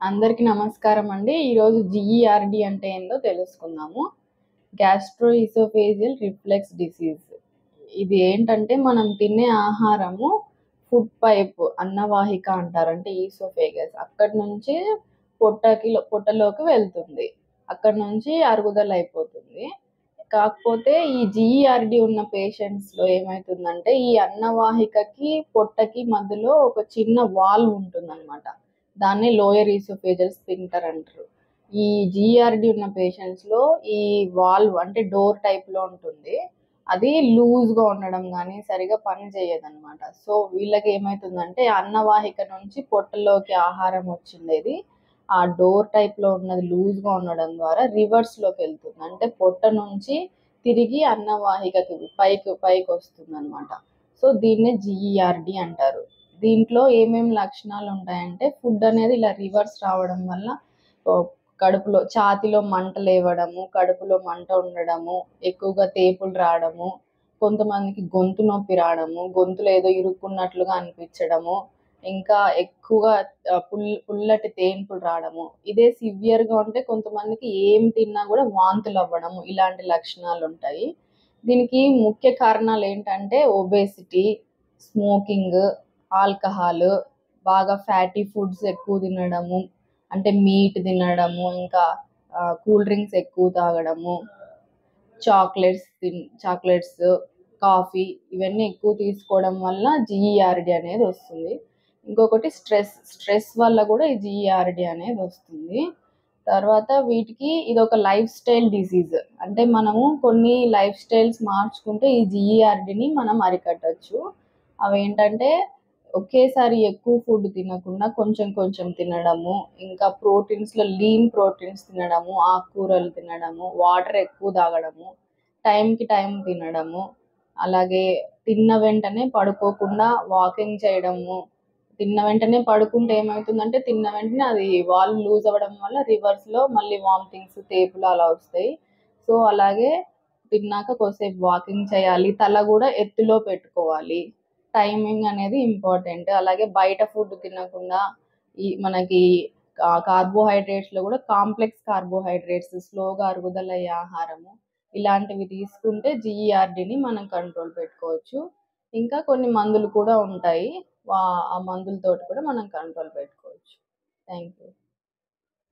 అందరికీ నమస్కారం అండి. ఈరోజు జీఈఆర్‌డి అంటే ఏందో తెలుసుకుందాము. Gastro-oesophageal reflex disease. ఇది ఏంటంటే మనం తినే ఆహారము ఫుడ్ పైప్ అన్నవాహిక అంటారు. అంటే ఈసోఫేగస్ అక్కడి నుంచి పొట్టలోకి వెళ్తుంది. అక్కడి నుంచి అరుగుదల అయిపోతుంది. కాకపోతే ఈ జీఈఆర్‌డి ఉన్న పేషెంట్స్‌లో ఏమైతుందంటే ఈ అన్నవాహికకి, పొట్టకి మధ్యలో ఒక చిన్న వాల్వ్ ఉంటుందన్నమాట. దాన్ని లోయర్ ఈసోఫేజియల్ స్ఫింక్టర్ అంటారు. ఈ జీఆర్‌డి ఉన్న పేషెంట్స్‌లో ఈ వాల్వ్ అంటే డోర్ టైప్‌లో ఉంటుంది. అది లూజ్‌గా ఉండడం గానీ, సరిగ్గా పని చేయదనమాట. సో, వీళ్ళకి ఏమైతుందంటే అన్నవాహిక నుంచి పొట్టలోకి ఆహారం వచ్చిండేది ఆ డోర్ టైప్‌లో ఉన్నది లూజ్‌గా ఉండడం ద్వారా రివర్స్‌లోకి వెళ్తుంది. అంటే పొట్ట నుంచి తిరిగి అన్నవాహికకి పైకొస్తుందనమాట. సో, దీన్నే జీఈఆర్‌డి అంటారు. దీంట్లో ఏమేమి లక్షణాలు ఉంటాయంటే ఫుడ్ అనేది ఇలా రివర్స్ రావడం వల్ల కడుపులో ఛాతీలో మంట లేవడము, కడుపులో మంట ఉండడము, ఎక్కువగా తేపులు రావడము, కొంతమందికి గొంతు నొప్పి రావడము, గొంతులో ఏదో ఇరుక్కున్నట్లుగా అనిపించడము, ఇంకా ఎక్కువగా పుల్లటి తేన్పులు రావడము. ఇదే సివియర్‌గా ఉంటే కొంతమందికి ఏం తిన్నా కూడా వాంతులు అవ్వడము ఇలాంటి లక్షణాలు ఉంటాయి. దీనికి ముఖ్య కారణాలు ఏంటంటే ఒబేసిటీ, స్మోకింగ్, ఆల్కహాల్, బాగా ఫ్యాటీ ఫుడ్స్ ఎక్కువ తినడము, అంటే మీట్ తినడము, ఇంకా కూల్ డ్రింక్స్ ఎక్కువ తాగడము, చాక్లెట్స్, కాఫీ ఇవన్నీ ఎక్కువ తీసుకోవడం వల్ల జీఈఆర్‌డి అనేది వస్తుంది. ఇంకొకటి స్ట్రెస్ వల్ల కూడా ఈ జీఈఆర్‌డి అనేది వస్తుంది. తర్వాత వీటికి ఇదొక లైఫ్ స్టైల్ డిసీజ్. అంటే మనము కొన్ని లైఫ్ స్టైల్స్ మార్చుకుంటే ఈ జీఈఆర్‌డిని మనం అరికట్టొచ్చు. అవేంటంటే ఒకేసారి ఎక్కువ ఫుడ్ తినకుండా కొంచెం కొంచెం తినడము, ఇంకా ప్రోటీన్స్‌లో లీన్ ప్రోటీన్స్ తినడము, ఆకుకూరలు తినడము, వాటర్ ఎక్కువ తాగడము, టైంకి టైం తినడము, అలాగే తిన్న వెంటనే పడుకోకుండా వాకింగ్ చేయడము. తిన్న వెంటనే పడుకుంటే ఏమవుతుందంటే తిన్న వెంటనే అది వాల్వ్ లూజ్ అవ్వడం వల్ల రివర్స్‌లో మళ్ళీ వామిటింగ్స్, తేపులు అలా వస్తాయి. సో, అలాగే తిన్నాక కొద్దిసేపు వాకింగ్ చేయాలి. తల కూడా ఎత్తులో పెట్టుకోవాలి. టైమింగ్ అనేది ఇంపార్టెంట్. అలాగే బయట ఫుడ్ తినకుండా మనకి కార్బోహైడ్రేట్స్‌లో కూడా కాంప్లెక్స్ కార్బోహైడ్రేట్స్, స్లోగా అరుగుదలయ్యే ఆహారము ఇలాంటివి తీసుకుంటే జీఈఆర్‌డిని మనం కంట్రోల్ పెట్టుకోవచ్చు. ఇంకా కొన్ని మందులు కూడా ఉంటాయి. ఆ మందులతోటి కూడా మనం కంట్రోల్ పెట్టుకోవచ్చు. Thank you.